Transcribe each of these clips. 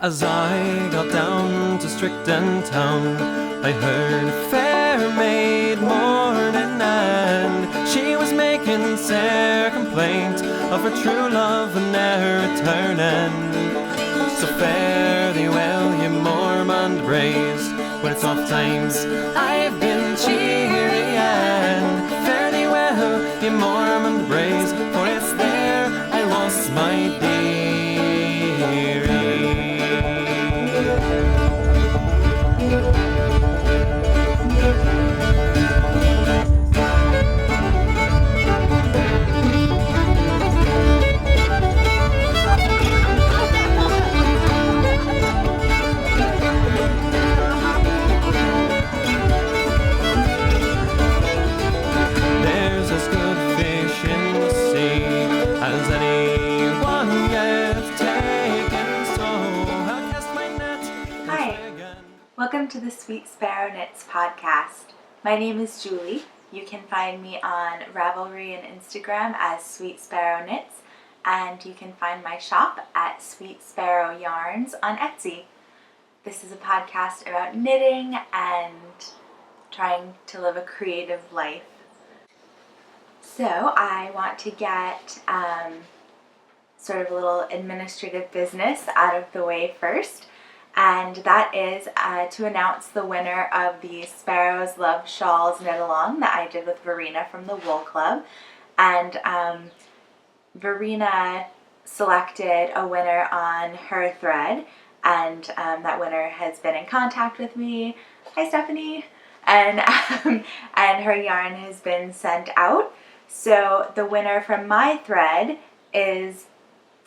As I got down to Strickton town, I heard a fair maid mourning, and she was making sair complaint of her true love and ne'er returning. So fare thee well, ye Mormont braes, when it's off times I've been cheery, and fare thee well, ye Mormont braes, for it's there I lost my dearie. There's as good fish in the sea as anyone yet taken, so I'll cast my net. Hi, welcome to the Sweet Sparrow Knits podcast. My name is Julie. You can find me on Ravelry and Instagram as Sweet Sparrow Knits, and you can find my shop at Sweet Sparrow Yarns on Etsy. This is a podcast about knitting and trying to live a creative life. So I want to get sort of a little administrative business out of the way first, and that is to announce the winner of the Sparrows Love Shawls Knit Along that I did with Verena from the Wool Club. And Verena selected a winner on her thread, and that winner has been in contact with me. Hi, Stephanie. And her yarn has been sent out. So the winner from my thread is,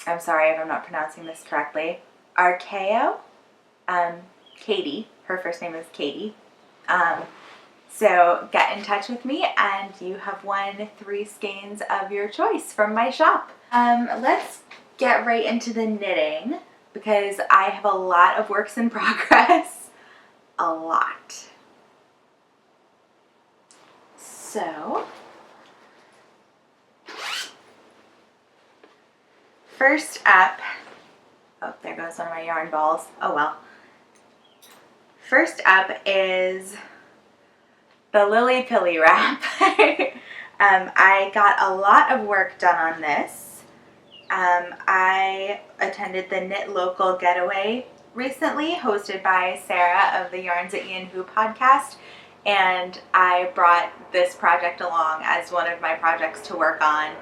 I'm sorry if I'm not pronouncing this correctly, Archeo. Katie. Her first name is Katie. So get in touch with me and you have won 3 skeins of your choice from my shop. Let's get right into the knitting because I have a lot of works in progress. A lot. So, first up, oh, there goes one of my yarn balls. Oh well. First up is the Lillypilly wrap. I got a lot of work done on this. I attended the Knit Local Getaway recently, hosted by Sarah of the Yarns at Ian Who podcast, and I brought this project along as one of my projects to work on.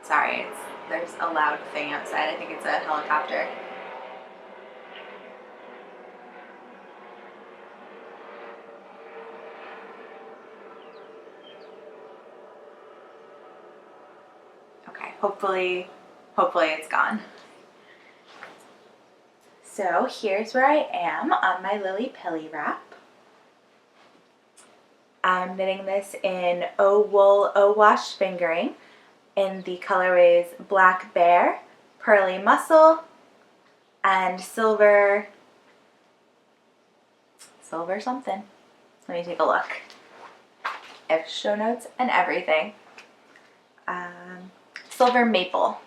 Sorry, there's a loud thing outside. I think it's a helicopter. Okay, hopefully it's gone. So here's where I am on my Lillypilly wrap. I'm knitting this in O Wool O Wash fingering in the colorways Black Bear, Pearly Muscle, and Silver something. Let me take a look. I have show notes and everything. Silver Maple.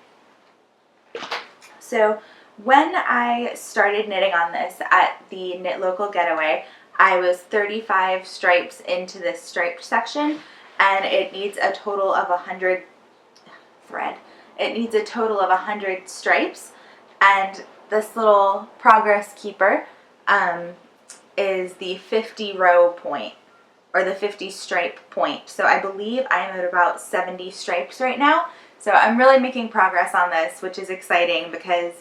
So when I started knitting on this at the Knit Local Getaway, I was 35 stripes into this striped section, and it needs a total of 100 It needs a total of 100 stripes, and this little progress keeper is the 50 row point, or the 50 stripe point. So I believe I'm at about 70 stripes right now. So I'm really making progress on this, which is exciting because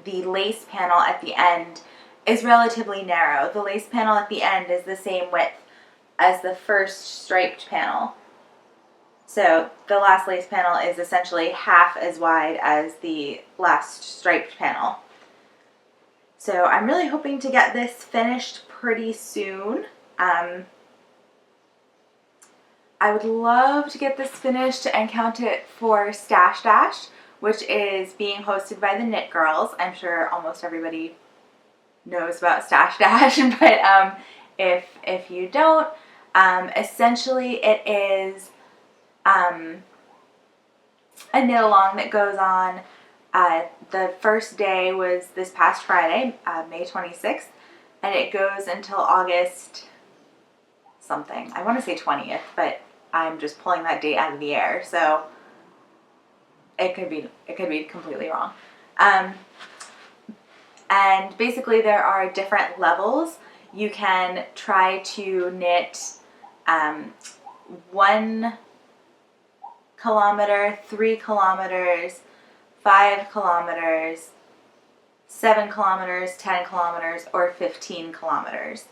the lace panel at the end is relatively narrow. The lace panel at the end is the same width as the first striped panel. So the last lace panel is essentially half as wide as the last striped panel. So I'm really hoping to get this finished pretty soon. I would love to get this finished and count it for Stash Dash, which is being hosted by the Knit Girls. I'm sure almost everybody knows about Stash Dash, but if you don't, essentially it is a knit along that goes on The first day was this past Friday, May 26th, and it goes until August something. I want to say 20th, but I'm just pulling that date out of the air, so it could be completely wrong. And basically there are different levels. You can try to knit 1 kilometer, 3 kilometers, 5 kilometers, 7 kilometers, 10 kilometers, or 15 kilometers.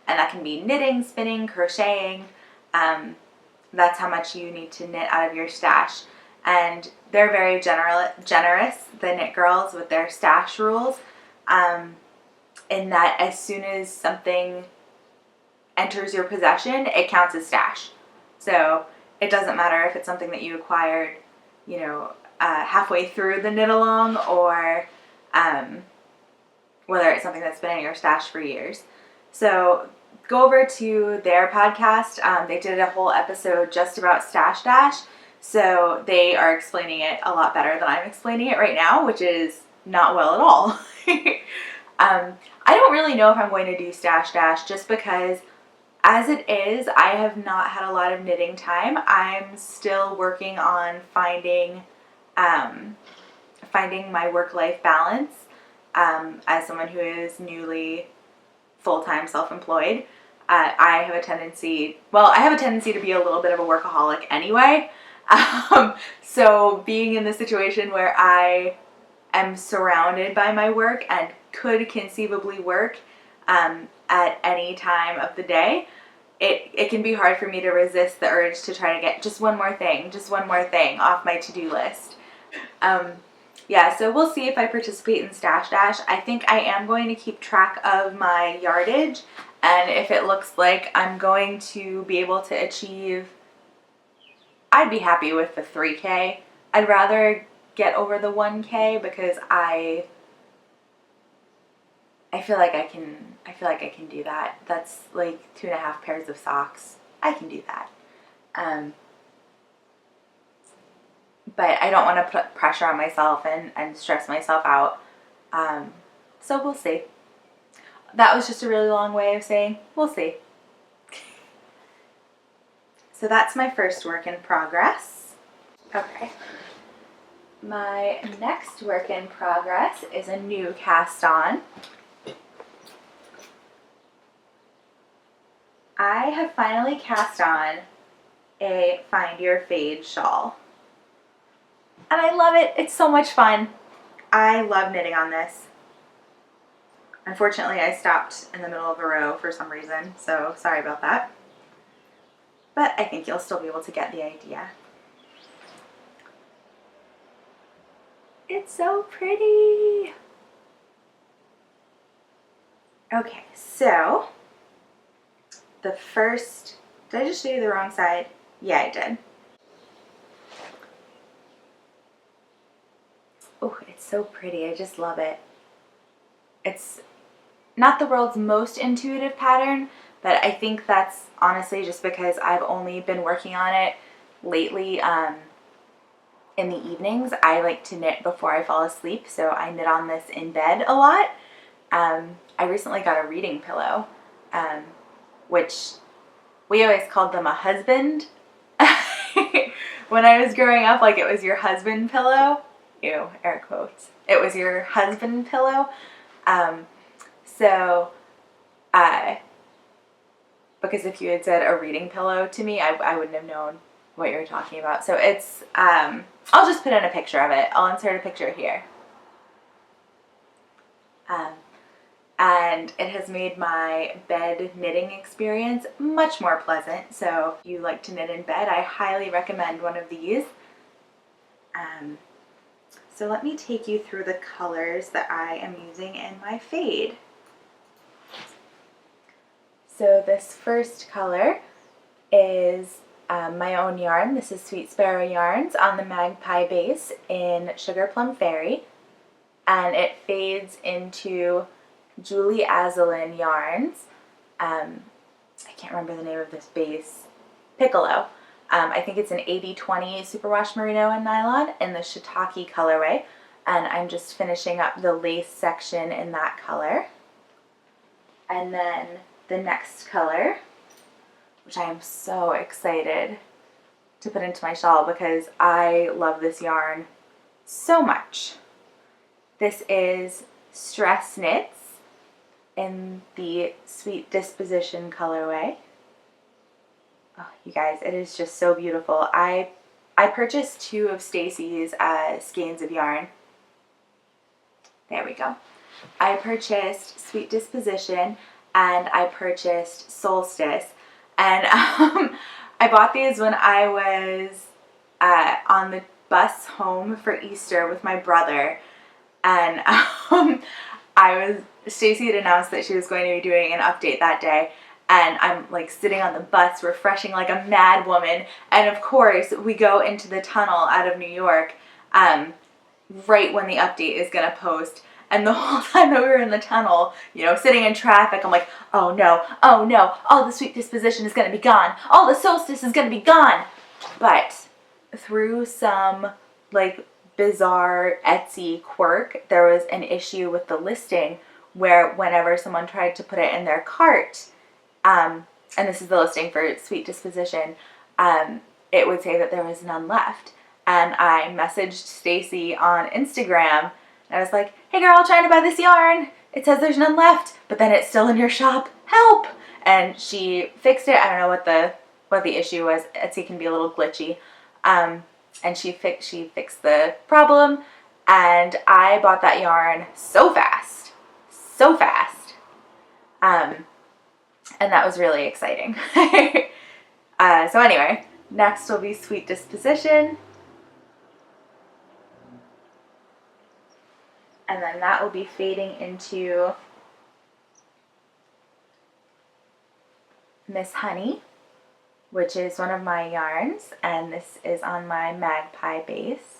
And that can be knitting, spinning, crocheting. That's how much you need to knit out of your stash. And they're very generous, the Knit Girls, with their stash rules, in that as soon as something enters your possession, it counts as stash. So it doesn't matter if it's something that you acquired, halfway through the knit along, or whether it's something that's been in your stash for years. So go over to their podcast. They did a whole episode just about Stash Dash. So they are explaining it a lot better than I'm explaining it right now, which is not well at all. I don't really know if I'm going to do Stash Dash, just because as it is, I have not had a lot of knitting time. I'm still working on finding my work-life balance as someone who is newly full-time self-employed. I have a tendency to be a little bit of a workaholic anyway. So being in the situation where I am surrounded by my work and could conceivably work at any time of the day, it can be hard for me to resist the urge to try to get just one more thing off my to-do list. So we'll see if I participate in Stash Dash. I think I am going to keep track of my yardage, and if it looks like I'm going to be able to achieve, I'd be happy with the 3K. I'd rather get over the 1K because I feel like I can do that. That's like 2.5 pairs of socks. I can do that. But I don't want to put pressure on myself and stress myself out. So we'll see. That was just a really long way of saying we'll see. So that's my first work in progress. Okay. My next work in progress is a new cast on. I have finally cast on a Find Your Fade shawl. And I love it. It's so much fun. I love knitting on this. Unfortunately, I stopped in the middle of a row for some reason, so sorry about that. But I think you'll still be able to get the idea. It's so pretty. Okay, so the first, did I just show you the wrong side? Yeah, I did. Oh, it's so pretty. I just love it. It's not the world's most intuitive pattern, but I think that's honestly just because I've only been working on it lately in the evenings. I like to knit before I fall asleep, so I knit on this in bed a lot. I recently got a reading pillow, which we always called them a husband. When I was growing up, like, it was your husband pillow. Ew, air quotes. It was your husband pillow. Because if you had said a reading pillow to me, I wouldn't have known what you were talking about. So it's, I'll just put in a picture of it. I'll insert a picture here. And it has made my bed knitting experience much more pleasant. So if you like to knit in bed, I highly recommend one of these. So let me take you through the colors that I am using in my fade. So this first color is my own yarn. This is Sweet Sparrow Yarns on the Magpie base in Sugar Plum Fairy. And it fades into Julie Azalin yarns. I can't remember the name of this base. Piccolo. I think it's an 80-20 superwash merino and nylon in the shiitake colorway. and I'm just finishing up the lace section in that color. And then the next color, which I am so excited to put into my shawl because I love this yarn so much. This is Stress Knits in the Sweet Disposition colorway. Oh, you guys, it is just so beautiful. I purchased 2 of Stacy's skeins of yarn. There we go. I purchased Sweet Disposition and I purchased Solstice. And I bought these when I was on the bus home for Easter with my brother. And Stacy had announced that she was going to be doing an update that day. And I'm like sitting on the bus refreshing like a mad woman. And of course, we go into the tunnel out of New York right when the update is going to post. And the whole time that we were in the tunnel, you know, sitting in traffic, I'm like, oh no, all the Sweet Disposition is going to be gone. All the Solstice is going to be gone. But through some like bizarre Etsy quirk, there was an issue with the listing where whenever someone tried to put it in their cart, and this is the listing for Sweet Disposition, it would say that there was none left. And I messaged Stacy on Instagram, and I was like, hey girl, trying to buy this yarn. It says there's none left, but then it's still in your shop. Help! And she fixed it. I don't know what the issue was. Etsy can be a little glitchy. And she fixed the problem, and I bought that yarn so fast. And that was really exciting. So anyway, next will be Sweet Disposition. And then that will be fading into Miss Honey, which is one of my yarns, and this is on my Magpie base.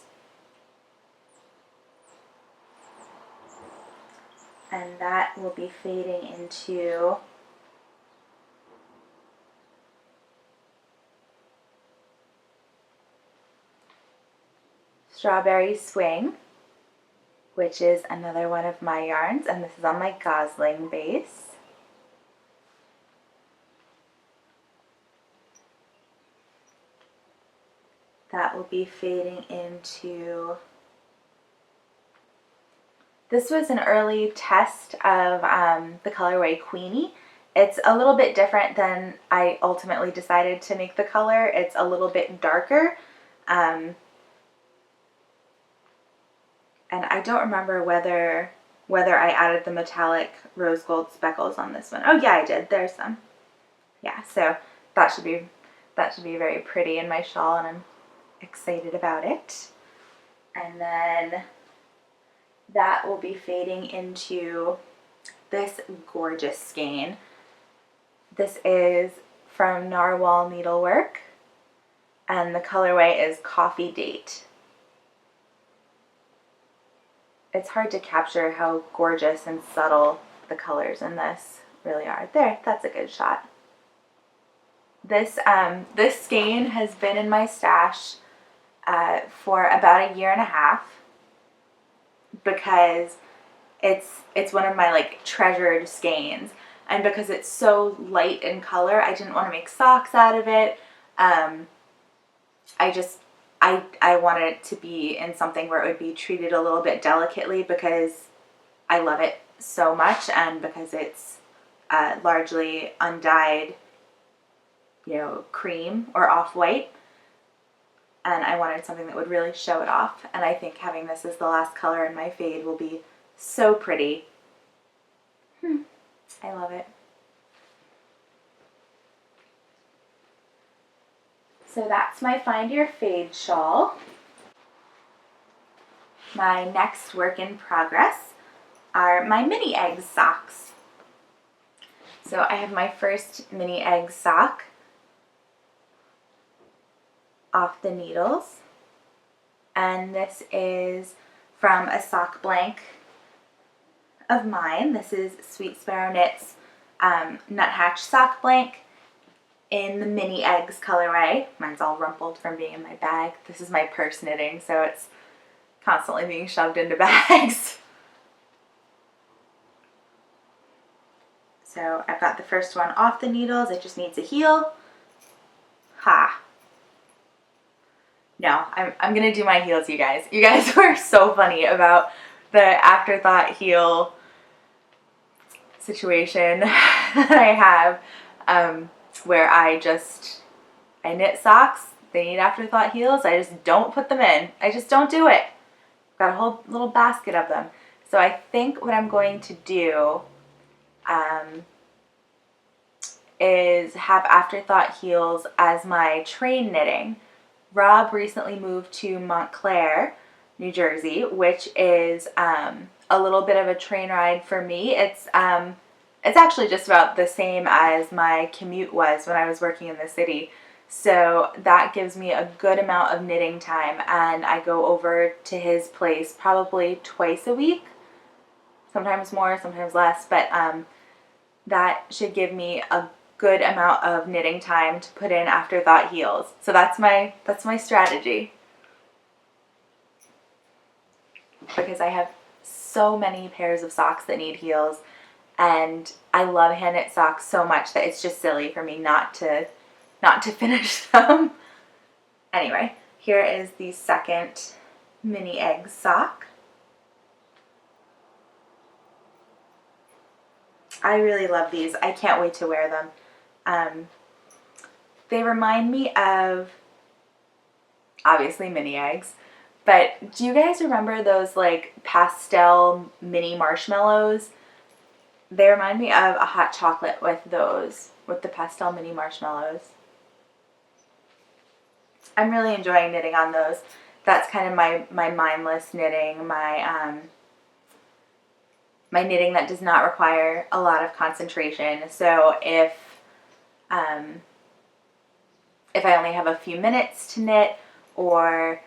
And that will be fading into Strawberry Swing, which is another one of my yarns, and this is on my Gosling base. That will be fading into, this was an early test of the colorway Queenie. It's a little bit different than I ultimately decided to make the color. It's a little bit darker. And I don't remember whether I added the metallic rose gold speckles on this one. Oh yeah, I did. There's some. Yeah, so that should be very pretty in my shawl, and I'm excited about it. And then that will be fading into this gorgeous skein. This is from Narwhal Needlework, and the colorway is Coffee Date. It's hard to capture how gorgeous and subtle the colors in this really are. There, that's a good shot. This skein has been in my stash for about 1.5 years because it's one of my like treasured skeins, and because it's so light in color, I didn't want to make socks out of it. I wanted it to be in something where it would be treated a little bit delicately because I love it so much, and because it's largely undyed, you know, cream or off-white. And I wanted something that would really show it off. And I think having this as the last color in my fade will be so pretty. I love it. So that's my Find Your Fade shawl. My next work in progress are my mini egg socks. So I have my first mini egg sock off the needles, and this is from a sock blank of mine. This is Sweet Sparrow Knits Nuthatch sock blank in the mini eggs colorway. Mine's all rumpled from being in my bag. This is my purse knitting, so it's constantly being shoved into bags. So I've got the first one off the needles. It just needs a heel. Ha. No, I'm going to do my heels, you guys. You guys were so funny about the afterthought heel situation that I have, where I knit socks. They need afterthought heels. I just don't put them in. I just don't do it. Got a whole little basket of them. So I think what I'm going to do is have afterthought heels as my train knitting. Rob recently moved to Montclair, New Jersey, which is a little bit of a train ride for me. It's actually just about the same as my commute was when I was working in the city. So that gives me a good amount of knitting time, and I go over to his place probably twice a week, sometimes more, sometimes less, but that should give me a good amount of knitting time to put in afterthought heels. So that's my strategy, because I have so many pairs of socks that need heels, and I love hand knit socks so much that it's just silly for me not to finish them. Anyway, here is the second mini egg sock. I really love these. I can't wait to wear them. They remind me of, obviously, mini eggs, but do you guys remember those like pastel mini marshmallows? They remind me of a hot chocolate with those, with the pastel mini marshmallows. I'm really enjoying knitting on those. That's kind of my mindless knitting, my knitting that does not require a lot of concentration. So if I only have a few minutes to knit, or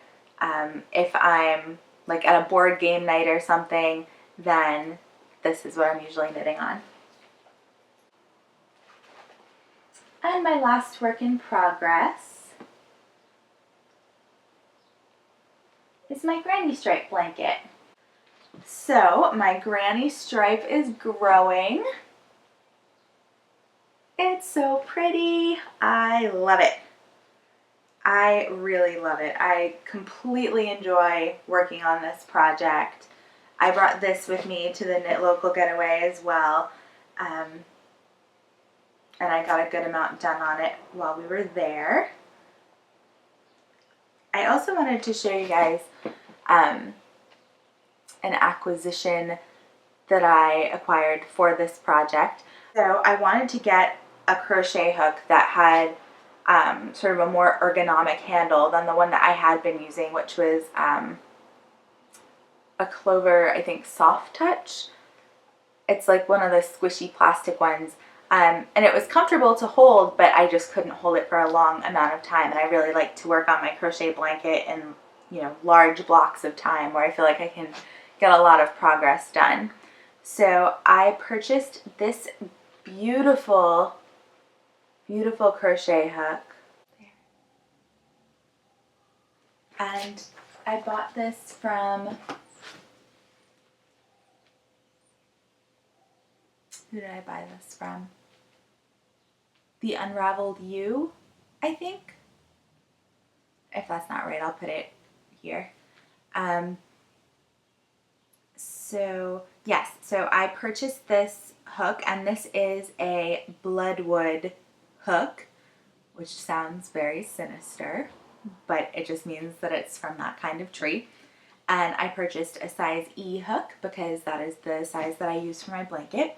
if I'm like at a board game night or something, then this is what I'm usually knitting on. And my last work in progress is my granny stripe blanket. So my granny stripe is growing. It's so pretty. I love it. I really love it. I completely enjoy working on this project. I brought this with me to the Knit Local Getaway as well. And I got a good amount done on it while we were there. I also wanted to show you guys an acquisition that I acquired for this project. So I wanted to get a crochet hook that had sort of a more ergonomic handle than the one that I had been using, which was a Clover, I think, Soft Touch. It's like one of the squishy plastic ones. And it was comfortable to hold, but I just couldn't hold it for a long amount of time. And I really like to work on my crochet blanket in, large blocks of time where I feel like I can get a lot of progress done. So I purchased this beautiful, beautiful crochet hook. And I bought this from, who did I buy this from? The Unraveled You, I think. If that's not right, I'll put it here. So I purchased this hook, and this is a bloodwood hook, which sounds very sinister, but it just means that it's from that kind of tree. And I purchased a size E hook because that is the size that I use for my blanket.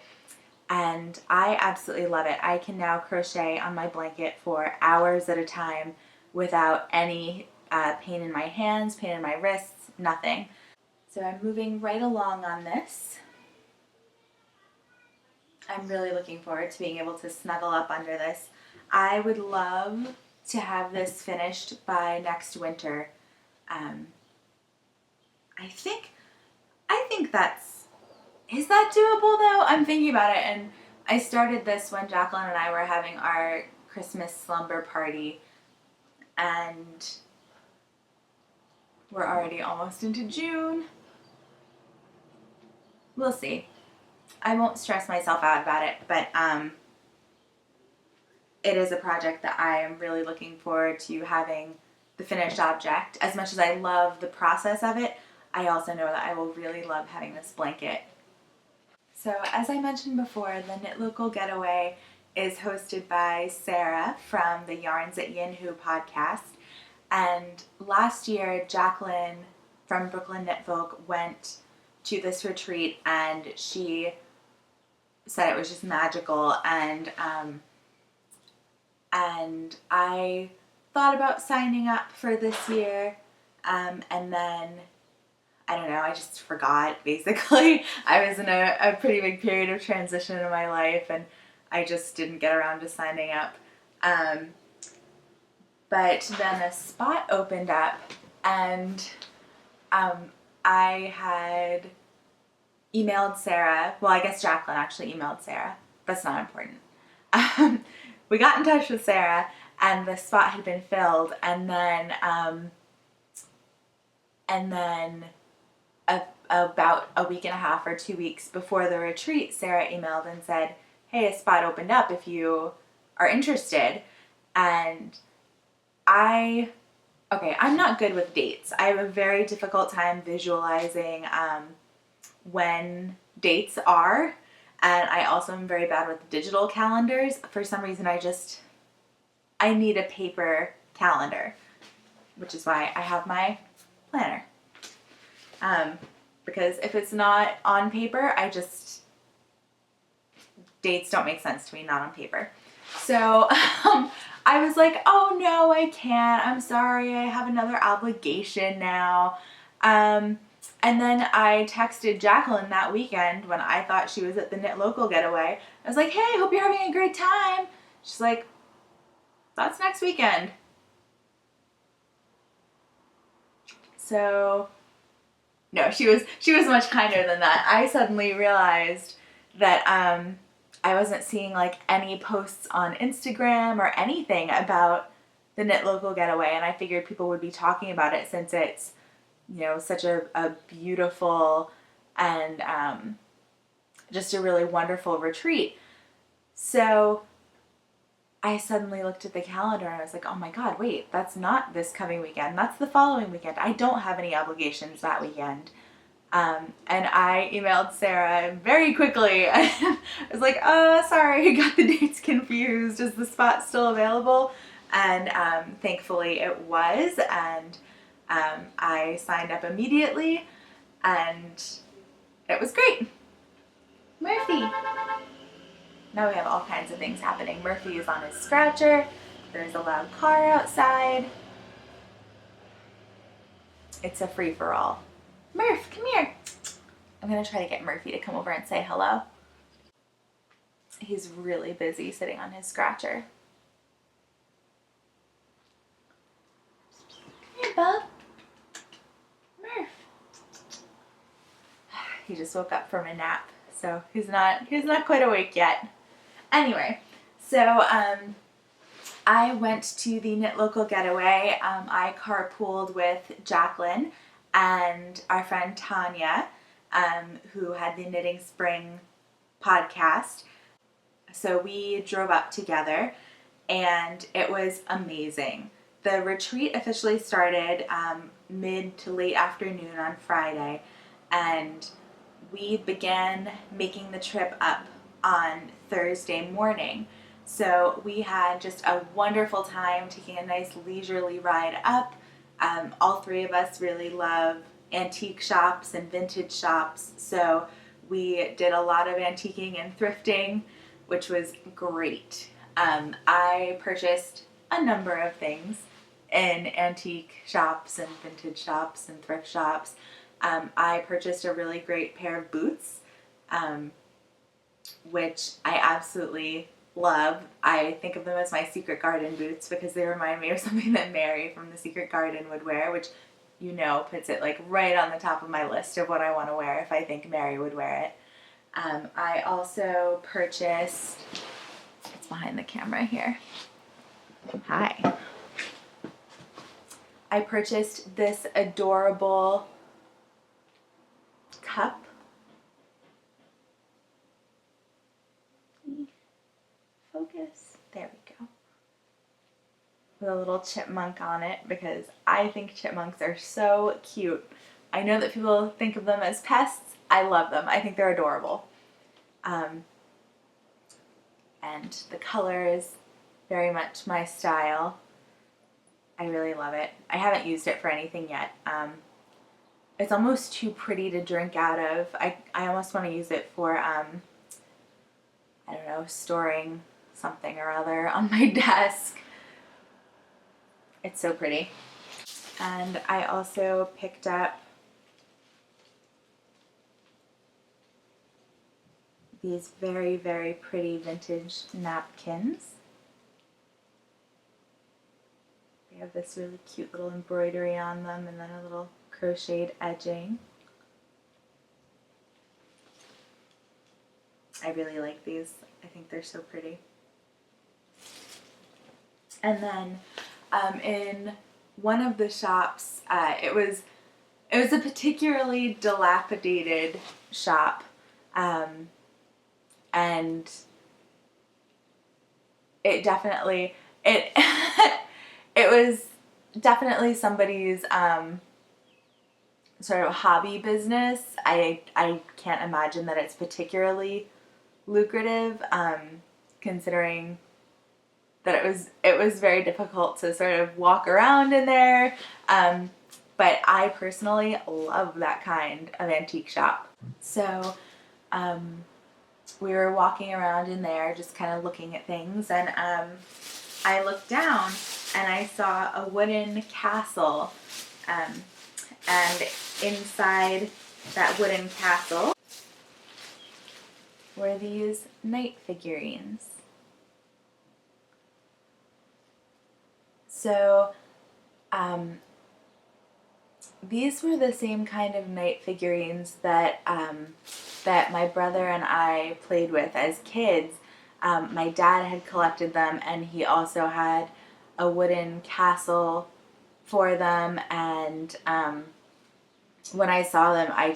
And I absolutely love it. I can now crochet on my blanket for hours at a time without any pain in my hands, pain in my wrists, nothing. So I'm moving right along on this. I'm really looking forward to being able to snuggle up under this. I would love to have this finished by next winter. I think is that doable though? I'm thinking about it, and I started this when Jacqueline and I were having our Christmas slumber party, and We're already almost into June. We'll see. I won't stress myself out about it, but it is a project that I am really looking forward to having the finished object. As much as I love the process of it, I also know that I will really love having this blanket. So as I mentioned before, the Knit Local Getaway is hosted by Sarah from the Yarns at Yin Hu podcast. And last year, Jacqueline from Brooklyn Knit Folk went to this retreat, and she said it was just magical. And I thought about signing up for this year, and then I don't know, I just forgot, basically. I was in a pretty big period of transition in my life, and I just didn't get around to signing up. But then a spot opened up, and I had emailed Sarah. Well, I guess Jacqueline actually emailed Sarah. That's not important. We got in touch with Sarah, and the spot had been filled, and then about a week and a half or 2 weeks before the retreat, Sarah emailed and said, hey, a spot opened up if you are interested. And I'm not good with dates. I have a very difficult time visualizing when dates are, and I also am very bad with digital calendars. For some reason, I need a paper calendar, which is why I have my planner. Because if it's not on paper, dates don't make sense to me not on paper. So I was like, oh no, I can't. I'm sorry, I have another obligation now. And then I texted Jacqueline that weekend when I thought she was at the Knit Local Getaway. I was like, hey, hope you're having a great time. She's like, that's next weekend. So no, she was much kinder than that. I suddenly realized that I wasn't seeing like any posts on Instagram or anything about the Knit Local Getaway, and I figured people would be talking about it since it's, such a beautiful and just a really wonderful retreat. So I suddenly looked at the calendar and I was like, oh my God, wait, that's not this coming weekend. That's the following weekend. I don't have any obligations that weekend. And I emailed Sarah very quickly. I was like, sorry, I got the dates confused. Is the spot still available? And thankfully it was. And I signed up immediately. And it was great. Murphy. Now we have all kinds of things happening. Murphy is on his scratcher. There's a loud car outside. It's a free-for-all. Murph, come here. I'm going to try to get Murphy to come over and say hello. He's really busy sitting on his scratcher. Come here, bub. Murph. He just woke up from a nap, so he's not quite awake yet. Anyway, so I went to the Knit Local Getaway. I carpooled with Jacqueline and our friend Tanya, who had the Knitting Spring podcast. So we drove up together, and it was amazing. The retreat officially started mid to late afternoon on Friday, and we began making the trip up on Thursday morning. So we had just a wonderful time taking a nice leisurely ride up. All three of us really love antique shops and vintage shops, so we did a lot of antiquing and thrifting, which was great. I purchased a number of things in antique shops and vintage shops and thrift shops. I purchased a really great pair of boots, which I absolutely love. I think of them as my Secret Garden boots because they remind me of something that Mary from the Secret Garden would wear, which puts it like right on the top of my list of what I want to wear if I think Mary would wear it. I also purchased, it's behind the camera here. Hi. I purchased this adorable cup. Focus. There we go. With a little chipmunk on it because I think chipmunks are so cute. I know that people think of them as pests. I love them. I think they're adorable. And the color is very much my style. I really love it. I haven't used it for anything yet. It's almost too pretty to drink out of. I almost want to use it for, I don't know, storing something or other on my desk. It's so pretty. And I also picked up these very, very pretty vintage napkins. They have this really cute little embroidery on them and then a little crocheted edging. I really like these. I think they're so pretty. And then in one of the shops, it was a particularly dilapidated shop, and it definitely it it was definitely somebody's sort of hobby business. I can't imagine that it's particularly lucrative, considering that it was very difficult to sort of walk around in there. But I personally love that kind of antique shop. So we were walking around in there just kind of looking at things, and I looked down and I saw a wooden castle, and inside that wooden castle were these knight figurines. So these were the same kind of knight figurines that that my brother and I played with as kids. My dad had collected them, and he also had a wooden castle for them, and when I saw them, I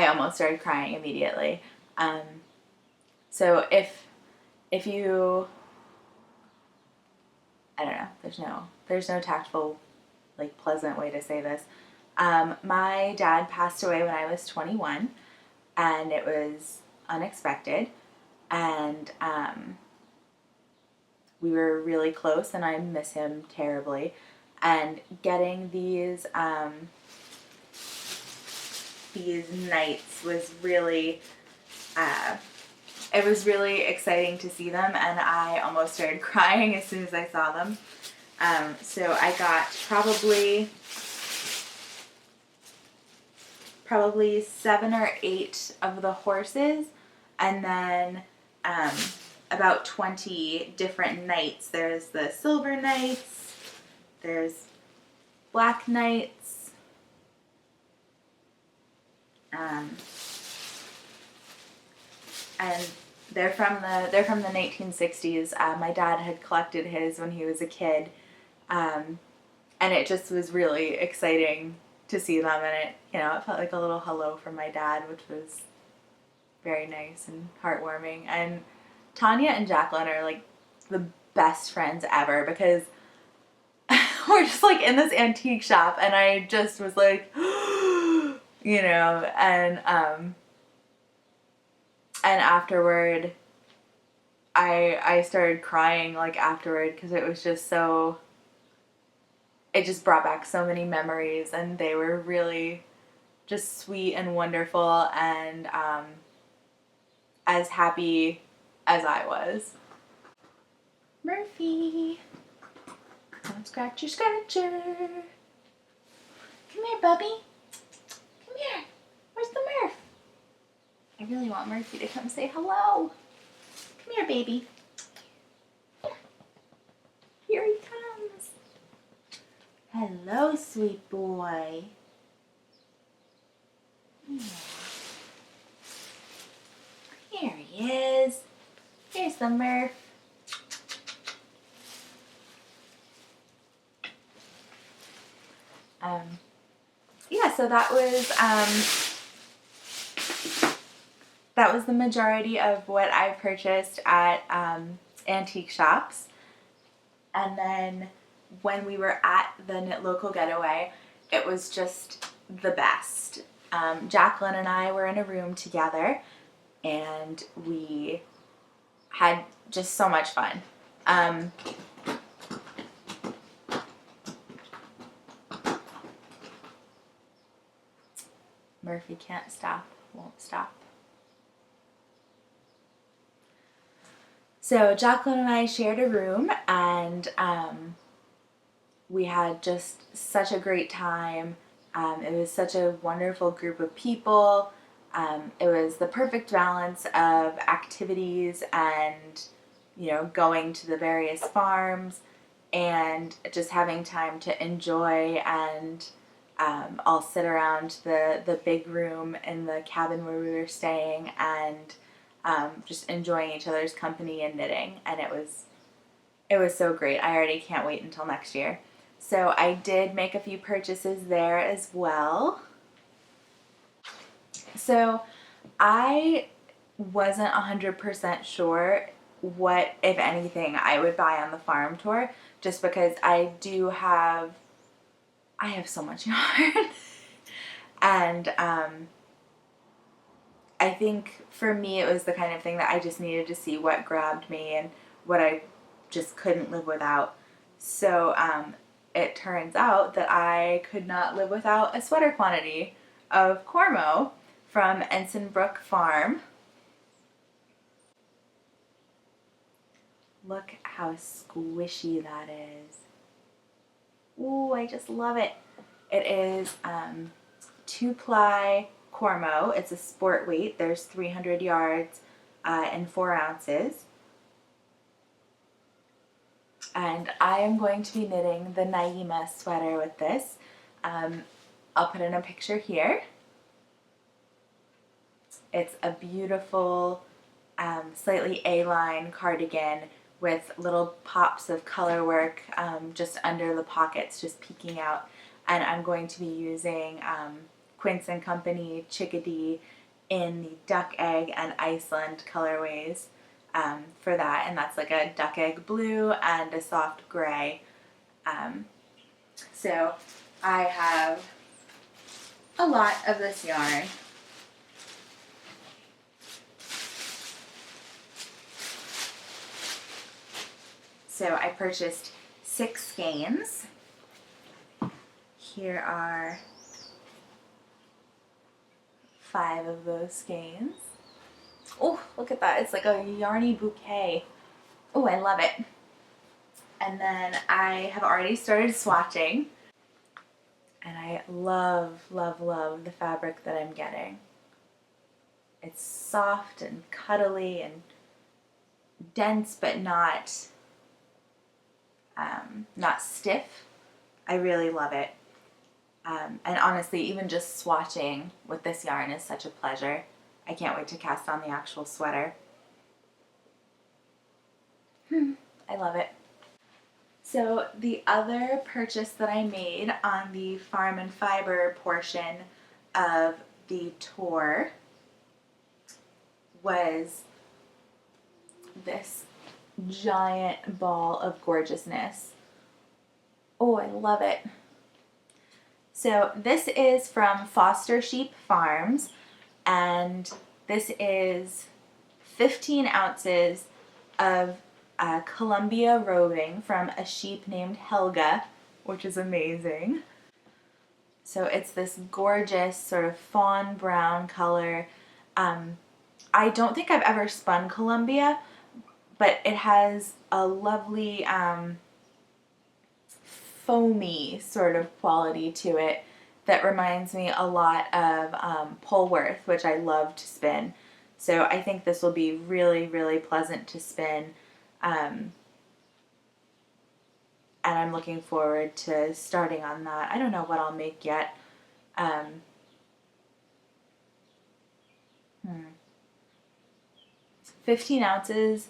almost started crying immediately. So if you, I don't know, there's no tactful, like, pleasant way to say this. My dad passed away when I was 21, and it was unexpected, and we were really close, and I miss him terribly. And getting these knights was really, it was really exciting to see them, and I almost started crying as soon as I saw them. So I got probably 7 or 8 of the horses, and then about 20 different knights. There's the silver knights, there's black knights, and they're from the 1960s. My dad had collected his when he was a kid, and it just was really exciting to see them, and it felt like a little hello from my dad, which was very nice and heartwarming. And Tanya and Jacqueline are like the best friends ever, because we're just like in this antique shop, and I just was like, and afterward, I started crying, like, afterward, because it was just so, it just brought back so many memories, and they were really just sweet and wonderful, and as happy as I was. Murphy, come scratch your scratcher. Come here, Bubby. Come here. Where's the Murph? I really want Murphy to come say hello. Come here, baby. Here he comes. Hello, sweet boy. Here he is. Here's the Murph. Yeah, so that was the majority of what I purchased at antique shops. And then when we were at the Knit Local Getaway, it was just the best. Jacqueline and I were in a room together, and we had just so much fun. Murphy can't stop, won't stop. So Jacqueline and I shared a room, and we had just such a great time. It was such a wonderful group of people. It was the perfect balance of activities and, going to the various farms and just having time to enjoy and all sit around the big room in the cabin where we were staying and just enjoying each other's company and knitting. And it was so great. I already can't wait until next year. So I did make a few purchases there as well. So I wasn't 100% sure what, if anything, I would buy on the farm tour, just because I have so much yarn. And I think for me it was the kind of thing that I just needed to see what grabbed me and what I just couldn't live without. So it turns out that I could not live without a sweater quantity of Cormo from Ensign Brook Farm. Look how squishy that is. Ooh, I just love it. It is 2-ply Cormo. It's a sport weight. There's 300 yards and 4 ounces. And I am going to be knitting the Naima sweater with this. I'll put in a picture here. It's a beautiful, slightly A-line cardigan with little pops of color work just under the pockets, just peeking out. And I'm going to be using Quince & Company Chickadee in the duck egg and Iceland colorways for that. And that's like a duck egg blue and a soft gray. So I have a lot of this yarn. So I purchased 6 skeins. Here are 5 of those skeins. Oh, look at that. It's like a yarny bouquet. Oh, I love it. And then I have already started swatching. And I love, love, love the fabric that I'm getting. It's soft and cuddly and dense, but not stiff. I really love it. And honestly, even just swatching with this yarn is such a pleasure. I can't wait to cast on the actual sweater. I love it. So the other purchase that I made on the Farm and Fiber portion of the tour was this giant ball of gorgeousness. Oh, I love it. So this is from Foster Sheep Farms, and this is 15 ounces of Columbia roving from a sheep named Helga, which is amazing. So it's this gorgeous sort of fawn brown color. I don't think I've ever spun Columbia, but it has a lovely foamy sort of quality to it that reminds me a lot of Polworth, which I love to spin. So I think this will be really, really pleasant to spin. And I'm looking forward to starting on that. I don't know what I'll make yet. 15 ounces.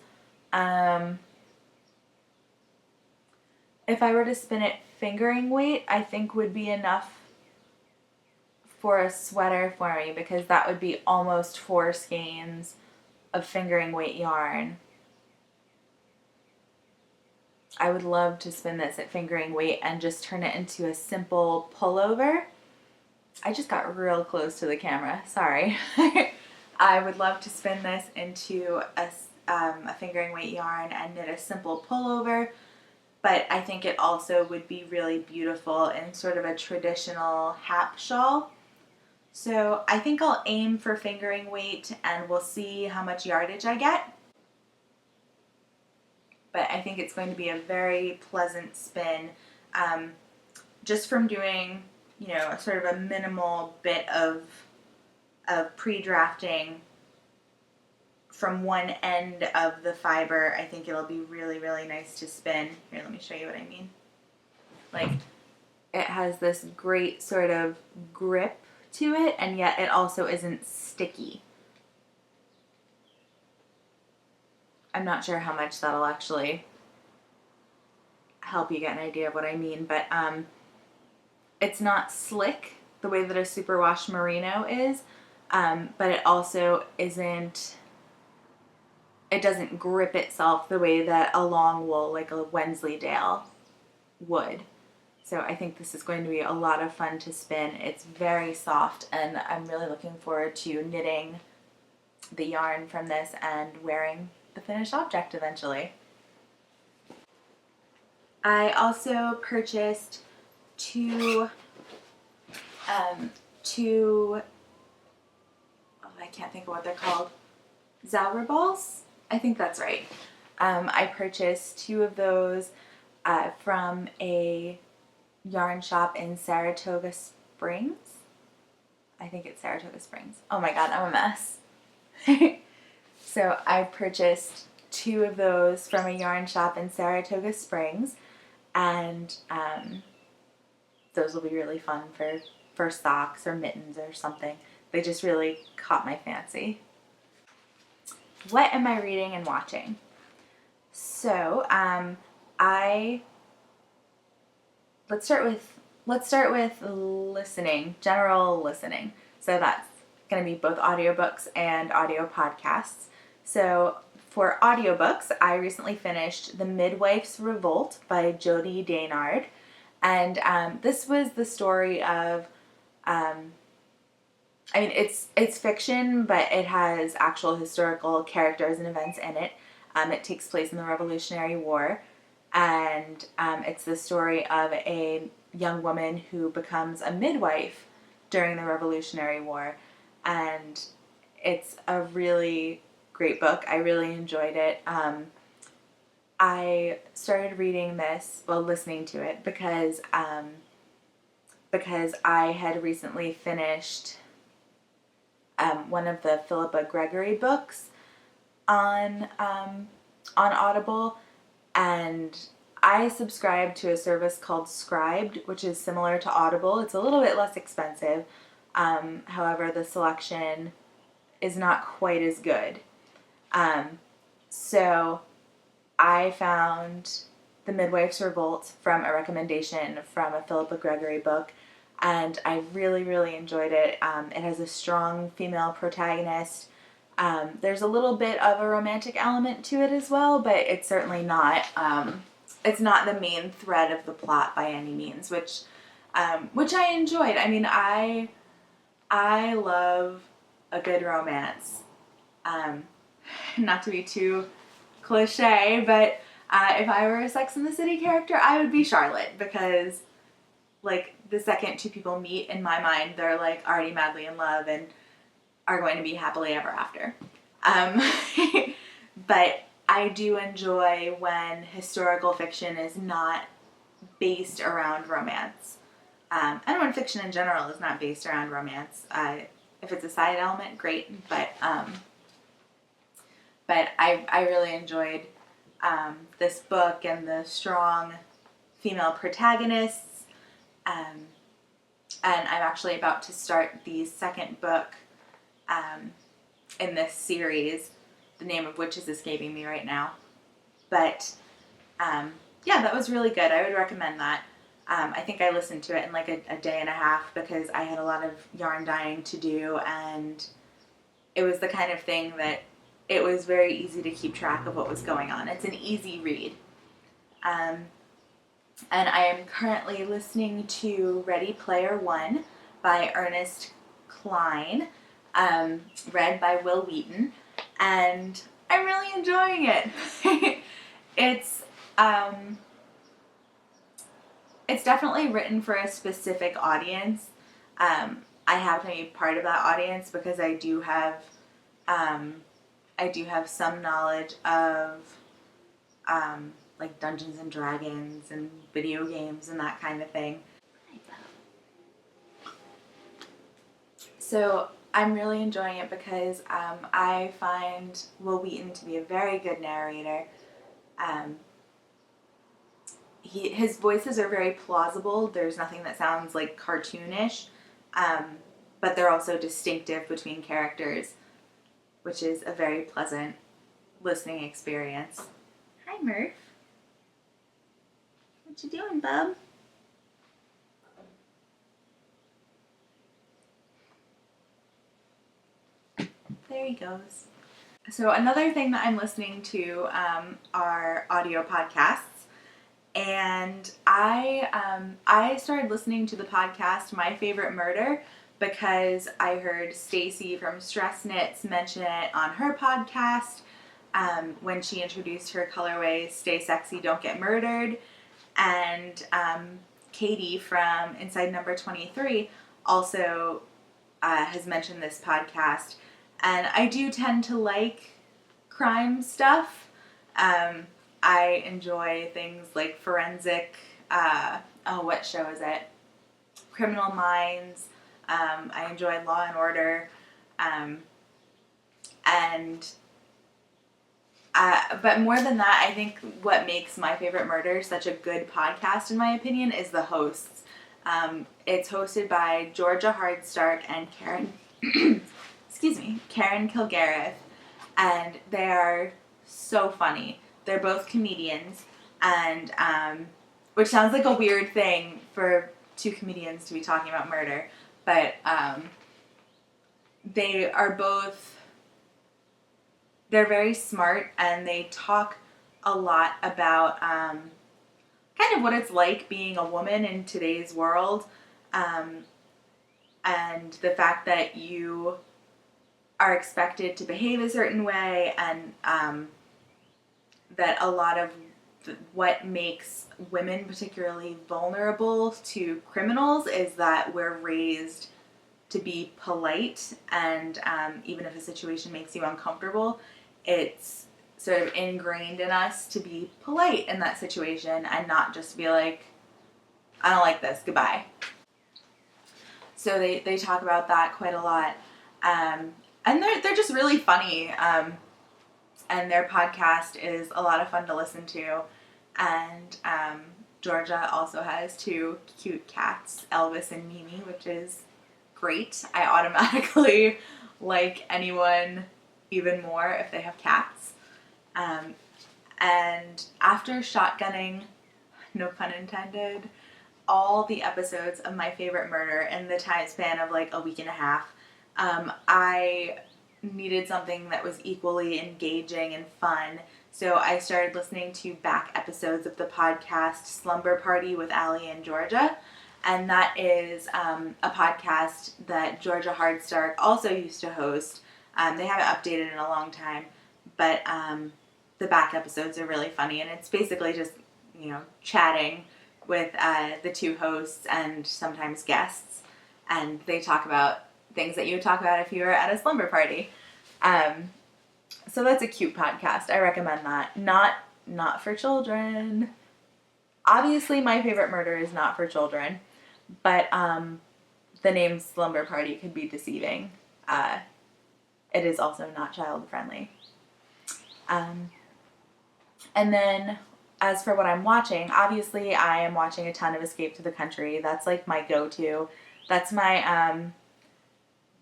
if I were to spin it fingering weight, I think would be enough for a sweater for me, because that would be almost 4 skeins of fingering weight yarn. I would love to spin this at fingering weight and just turn it into a simple pullover. I just got real close to the camera, sorry. I would love to spin this into a fingering weight yarn and knit a simple pullover, but I think it also would be really beautiful in sort of a traditional hap shawl. So I think I'll aim for fingering weight and we'll see how much yardage I get. But I think it's going to be a very pleasant spin, just from doing, you know, sort of a minimal bit of pre-drafting from one end of the fiber. I think it'll be really, really nice to spin. Here, let me show you what I mean. Like, it has this great sort of grip to it, and yet it also isn't sticky. I'm not sure how much that'll actually help you get an idea of what I mean, but it's not slick the way that a superwash merino is, but it also isn't, it doesn't grip itself the way that a long wool like a Wensleydale would. So I think this is going to be a lot of fun to spin. It's very soft, and I'm really looking forward to knitting the yarn from this and wearing the finished object eventually. I also purchased two, I can't think of what they're called, Zauber balls? I think that's right. I purchased 2 of those from a yarn shop in Saratoga Springs. I think it's Saratoga Springs. Oh my god, I'm a mess. So I purchased 2 of those from a yarn shop in Saratoga Springs, and those will be really fun for socks or mittens or something. They just really caught my fancy. What am I reading and watching? So let's start with listening, general listening. So that's going to be both audiobooks and audio podcasts. So for audiobooks, I recently finished The Midwife's Revolt by Jodi Daynard. And this was the story of, it's fiction, but it has actual historical characters and events in it. It takes place in the Revolutionary War. And it's the story of a young woman who becomes a midwife during the Revolutionary War. And it's a really great book. I really enjoyed it. I started reading this, listening to it, because I had recently finished one of the Philippa Gregory books on Audible, and I subscribe to a service called Scribed, which is similar to Audible. It's a little bit less expensive. However, the selection is not quite as good. So I found The Midwife's Revolt from a recommendation from a Philippa Gregory book, and I really, really enjoyed it. It has a strong female protagonist. There's a little bit of a romantic element to it as well, but it's certainly not, it's not the main thread of the plot by any means, which I enjoyed. I mean, I love a good romance. Not to be too cliche, but if I were a Sex and the City character, I would be Charlotte, because like the second 2 people meet, in my mind, they're like already madly in love and are going to be happily ever after. But I do enjoy when historical fiction is not based around romance. And when fiction in general is not based around romance. If it's a side element, great, but I really enjoyed this book and the strong female protagonists. And I'm actually about to start the second book in this series, the name of which is escaping me right now. But Yeah, that was really good. I would recommend that. I think I listened to it in like a day and a half because I had a lot of yarn dyeing to do, and it was the kind of thing that it was very easy to keep track of what was going on. It's an easy read. Um, and I am currently listening to Ready Player One by Ernest Cline, read by Will Wheaton, and I'm really enjoying it. it's it's definitely written for a specific audience. I happen to be part of that audience because I do have some knowledge of like Dungeons and Dragons and video games and that kind of thing. So I'm really enjoying it because I find Will Wheaton to be a very good narrator. His voices are very plausible. There's nothing that sounds like cartoonish, but they're also distinctive between characters, which is a very pleasant listening experience. Hi, Murph. What you doing, bub? There he goes. So another thing that I'm listening to are audio podcasts. And I started listening to the podcast My Favorite Murder because I heard Stacy from Stress Knits mention it on her podcast when she introduced her colorway Stay Sexy, Don't Get Murdered. And Katie from Inside Number 23 also has mentioned this podcast. And I do tend to like crime stuff. I enjoy things like forensic, what show is it? Criminal Minds. I enjoy Law and Order. But more than that, I think what makes My Favorite Murder such a good podcast, in my opinion, is the hosts. It's hosted by Georgia Hardstark and Karen, Karen Kilgariff, and they are so funny. They're both comedians, and which sounds like a weird thing for two comedians to be talking about murder, but they are both, they're very smart, and they talk a lot about kind of what it's like being a woman in today's world, and the fact that you are expected to behave a certain way, and that a lot of what makes women particularly vulnerable to criminals is that we're raised to be polite, and even if a situation makes you uncomfortable, it's sort of ingrained in us to be polite in that situation and not just be like, I don't like this, goodbye. So they talk about that quite a lot. And they're just really funny. And their podcast is a lot of fun to listen to. And Georgia also has two cute cats, Elvis and Mimi, which is great. I automatically like anyone even more if they have cats. And after shotgunning, no pun intended, all the episodes of My Favorite Murder in the time span of like a week and a half, I needed something that was equally engaging and fun. So I started listening to back episodes of the podcast Slumber Party with Allie and Georgia. And that is a podcast that Georgia Hardstark also used to host. They haven't updated in a long time, but the back episodes are really funny. And it's basically just, chatting with the two hosts and sometimes guests. And they talk about things that you would talk about if you were at a slumber party. So that's a cute podcast. I recommend that. Not for children. Obviously, My Favorite Murder is not for children, but the name Slumber Party could be deceiving. It is also not child friendly. And then, as for what I'm watching, obviously I am watching a ton of Escape to the Country. That's like my go-to. That's my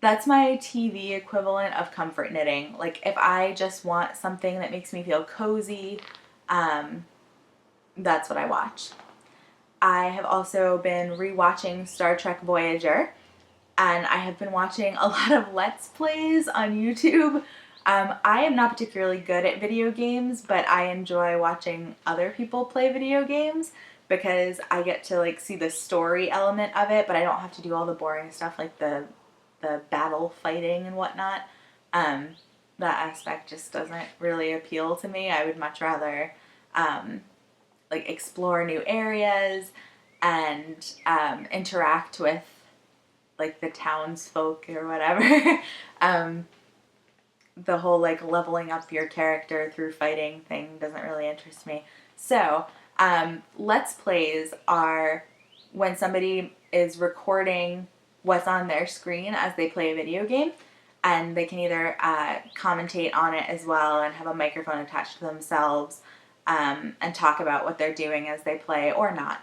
TV equivalent of comfort knitting. Like, if I just want something that makes me feel cozy, that's what I watch. I have also been rewatching Star Trek Voyager, and I have been watching a lot of Let's Plays on YouTube. I am not particularly good at video games, but I enjoy watching other people play video games because I get to like see the story element of it, but I don't have to do all the boring stuff like the battle fighting and whatnot. That aspect just doesn't really appeal to me. I would much rather like explore new areas and interact with like the townsfolk or whatever. The whole like leveling up your character through fighting thing doesn't really interest me. So Let's Plays are when somebody is recording what's on their screen as they play a video game, and they can either commentate on it as well and have a microphone attached to themselves and talk about what they're doing as they play or not.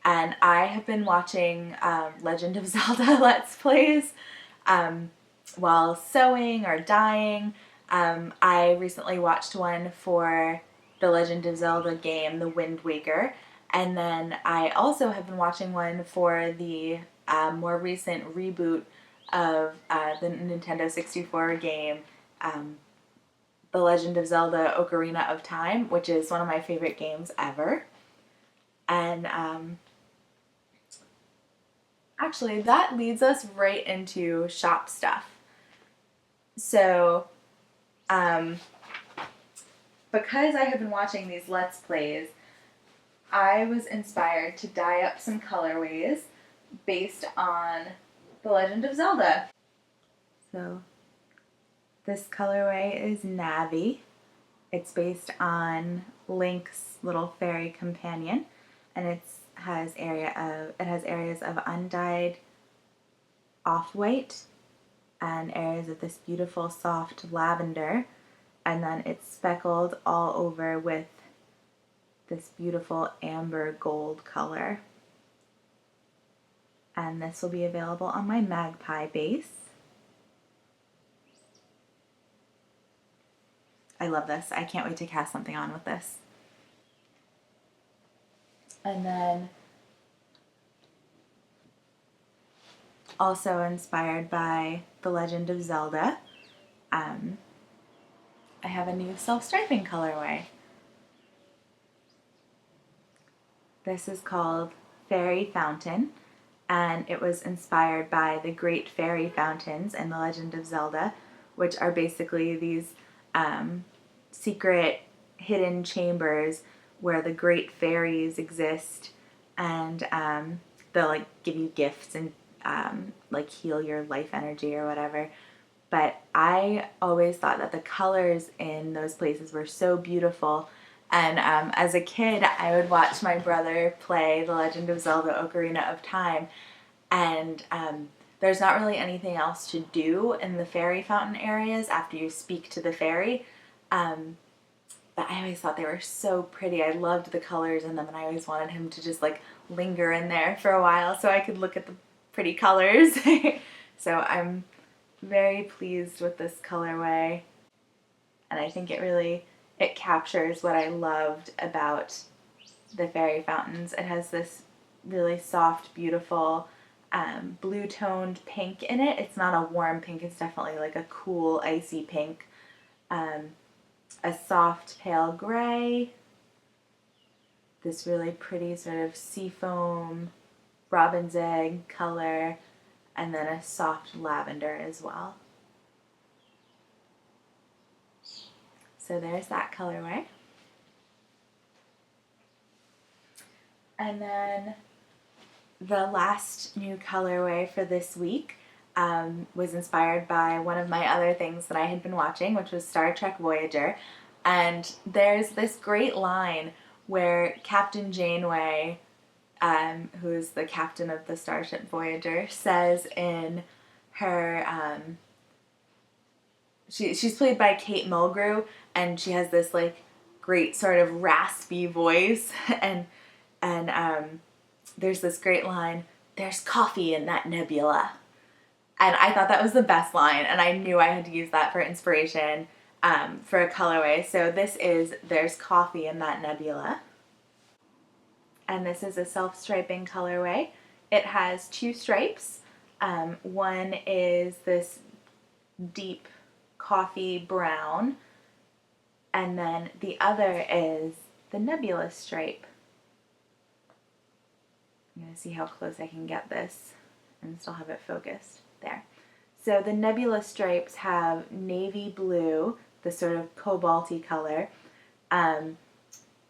And I have been watching Legend of Zelda Let's Plays while sewing or dyeing. I recently watched one for the Legend of Zelda game, The Wind Waker, and then I also have been watching one for the more recent reboot of the Nintendo 64 game, The Legend of Zelda Ocarina of Time, which is one of my favorite games ever. And actually, that leads us right into shop stuff. So, because I have been watching these Let's Plays, I was inspired to dye up some colorways based on The Legend of Zelda. So, this colorway is Navi. It's based on Link's little fairy companion, and it has areas of undyed off-white and areas of this beautiful soft lavender, and then it's speckled all over with this beautiful amber gold color. And this will be available on my Magpie base. I love this. I can't wait to cast something on with this. And then also inspired by The Legend of Zelda, I have a new self-striping colorway. This is called Fairy Fountain, and it was inspired by the Great Fairy Fountains in The Legend of Zelda, which are basically these secret hidden chambers where the great fairies exist, and they'll like give you gifts and like heal your life energy or whatever. But I always thought that the colors in those places were so beautiful. And as a kid, I would watch my brother play The Legend of Zelda Ocarina of Time. And there's not really anything else to do in the fairy fountain areas after you speak to the fairy. But I always thought they were so pretty. I loved the colors in them, and I always wanted him to just like linger in there for a while so I could look at the pretty colors. So I'm very pleased with this colorway, and I think it captures what I loved about the fairy fountains. It has this really soft, beautiful blue-toned pink in it. It's not a warm pink, it's definitely like a cool, icy pink. A soft pale gray, this really pretty sort of seafoam robin's egg color, and then a soft lavender as well. So there's that colorway. And then the last new colorway for this week was inspired by one of my other things that I had been watching, which was Star Trek Voyager. And there's this great line where Captain Janeway, who is the captain of the Starship Voyager, says in her, she's played by Kate Mulgrew, and she has this like great sort of raspy voice, and there's this great line, "There's coffee in that nebula." And I thought that was the best line, and I knew I had to use that for inspiration for a colorway. So this is "There's Coffee in That Nebula." and this is a self-striping colorway. It has 2 stripes. One is this deep coffee brown, and then the other is the nebula stripe. I'm going to see how close I can get this and still have it focused. There. So the nebula stripes have navy blue, the sort of cobalty color,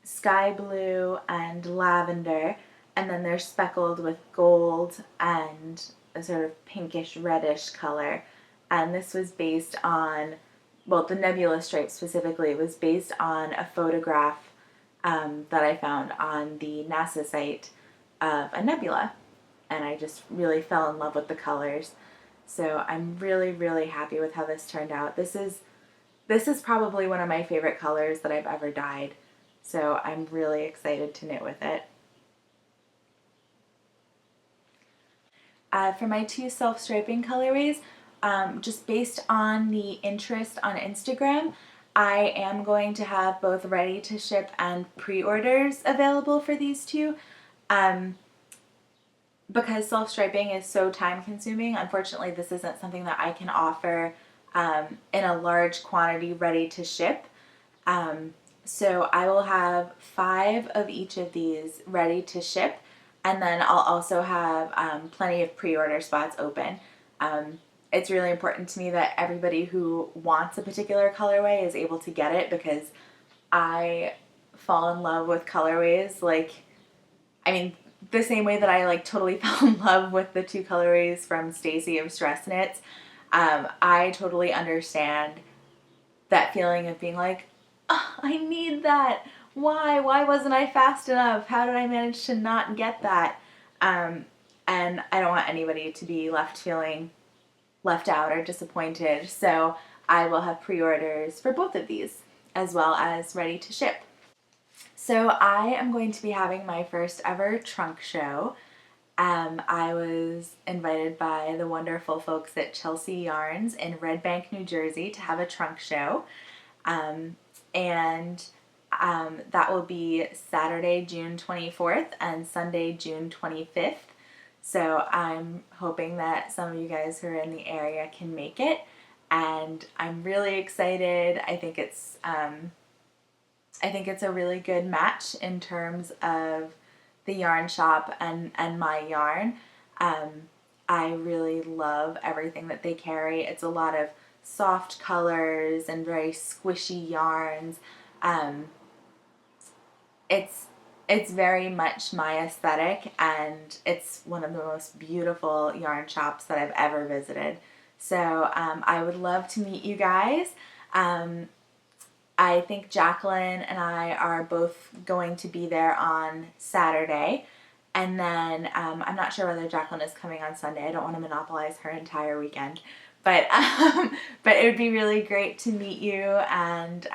sky blue and lavender, and then they're speckled with gold and a sort of pinkish reddish color. And this was based on, well, the nebula stripe specifically was based on a photograph that I found on the NASA site of a nebula. And I just really fell in love with the colors. So I'm really, really happy with how this turned out. This is probably one of my favorite colors that I've ever dyed. So I'm really excited to knit with it. For my 2 self-striping colorways, just based on the interest on Instagram, I am going to have both ready to ship and pre-orders available for these 2. Because self-striping is so time consuming, unfortunately this isn't something that I can offer in a large quantity ready to ship. So I will have 5 of each of these ready to ship, and then I'll also have plenty of pre-order spots open. It's really important to me that everybody who wants a particular colorway is able to get it, because I fall in love with colorways the same way that I totally fell in love with the 2 colorways from Stacy of Stress Knits. I totally understand that feeling of being like, oh, I need that. Why wasn't I fast enough? How did I manage to not get that? And I don't want anybody to be left feeling left out or disappointed. So I will have pre-orders for both of these as well as ready to ship. So I am going to be having my first ever trunk show. I was invited by the wonderful folks at Chelsea Yarns in Red Bank, New Jersey to have a trunk show. That will be Saturday, June 24th and Sunday, June 25th. So I'm hoping that some of you guys who are in the area can make it. And I'm really excited. I think it's a really good match in terms of the yarn shop and my yarn. I really love everything that they carry. It's a lot of soft colors and very squishy yarns. It's very much my aesthetic, and it's one of the most beautiful yarn shops that I've ever visited. So I would love to meet you guys. I think Jacqueline and I are both going to be there on Saturday, and then I'm not sure whether Jacqueline is coming on Sunday. I don't want to monopolize her entire weekend, but it would be really great to meet you. And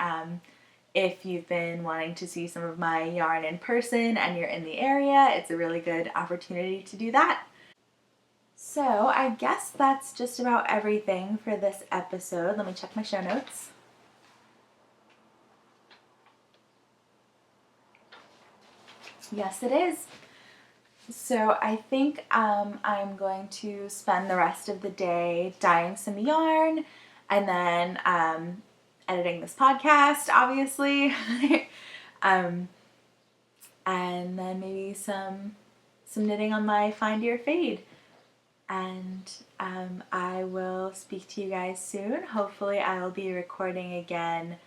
if you've been wanting to see some of my yarn in person and you're in the area, it's a really good opportunity to do that. So I guess that's just about everything for this episode. Let me check my show notes. Yes, it is. So I think I'm going to spend the rest of the day dyeing some yarn, and then editing this podcast, obviously, and then maybe some knitting on my Find Your Fade. And I will speak to you guys soon. Hopefully I will be recording again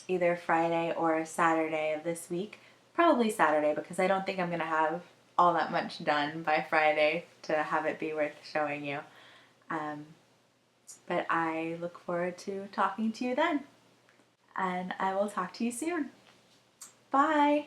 either Friday or Saturday of this week. Probably Saturday, because I don't think I'm going to have all that much done by Friday to have it be worth showing you. But I look forward to talking to you then. And I will talk to you soon. Bye!